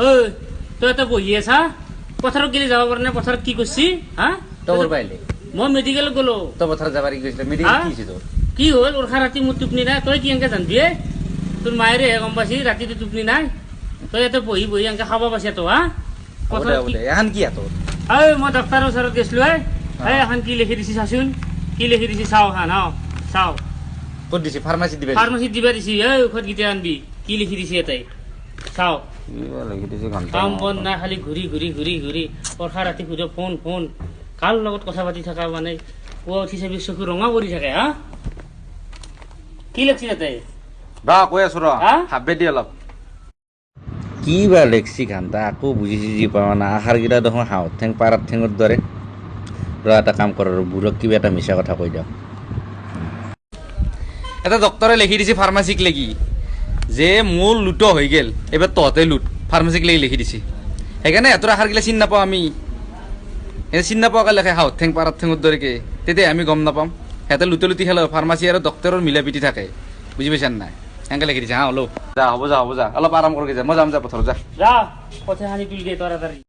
ঐ তই এটা বহি আছা পথাৰত গেলি যাব পৰা নাই পথাৰত কি কৰিছি হা তোৰ পাইলে মই মেডিকেলত গলো তো পথাৰ যাবাৰ কি কইছিল মেডিকেল কি ছিল কি হল ওৰখা ৰাতি মোৰ টোপনি নাই তই কি এনকে জানবি তোৰ মায়েৰে গম পাইছি ৰাতিটো টোপনি নাই তই ইয়াতে বহি বহি এনকে খাব পাইছে তো হা পথাৰত এখন কি আতো ঐ মই ডক্টৰৰ ওচৰত গৈছিলো এখন কি লিখি দিছি চাচোন কি লিখি দিছি চাও খান চাও কত দিছি ফার্মাসি দিবে ফাৰ্মাচীত দিবা দিছি ঔষধ গীতা আনবি কি লিখি দিছি এটাই চাও লাগি দিছি ঘন্টা কাম বন নাই খালি ঘূৰি ঘূৰি ঘূৰি ঘূৰি পৰখা ৰাতি ঘূৰি ফোন ফোন কাৰ লগত কথা পাতি থকা মানে পুৱা উঠি চাবি চকু ৰঙা কৰি থাকে হা কি লিখছি তাতে ৰ কৈ আছো ৰ হা? হাবে দি অলপ কি বা লেখছি ঘন্টা আকৌ বুজিছি জি পাওঁ না আহাৰ গিলা দেখোন হাওত ঠেং পাৰাত ঠেঙৰ দৰে ৰ এটা কাম কৰ বুঢ়ক কিবা এটা মিছা কথা কৈ দিয়ক এটা ডক্টৰে লিখি দিছে ফাৰ্মাচিক লাগি যে মোৰ লুট হৈ গেল এবাৰ তহঁতে লুট ফাৰ্মাচিক লাগি লিখি দিছে সেইকাৰণে এতৰ আহাৰ গিলা চিন নাপাওঁ আমি এনে চিন নাপাওঁ লেখে হাওত ঠেং পাৰাত ঠেঙৰ দৰেকে তেতিয়া আমি গম নাপাম সিহঁতে লুটি লুটি খেলে ফাৰ্মাচী আৰু ডক্টৰৰ মিলা পিটি থাকে বুজি পাইছা নাই এনেকৈ লিখি দিছে হা হ'লো যা হ'ব যা অলপ আৰাম কৰকে যা মই যাম যা পথাৰত যা যা পথে হানি তুলি দে তাড়াতাড়ি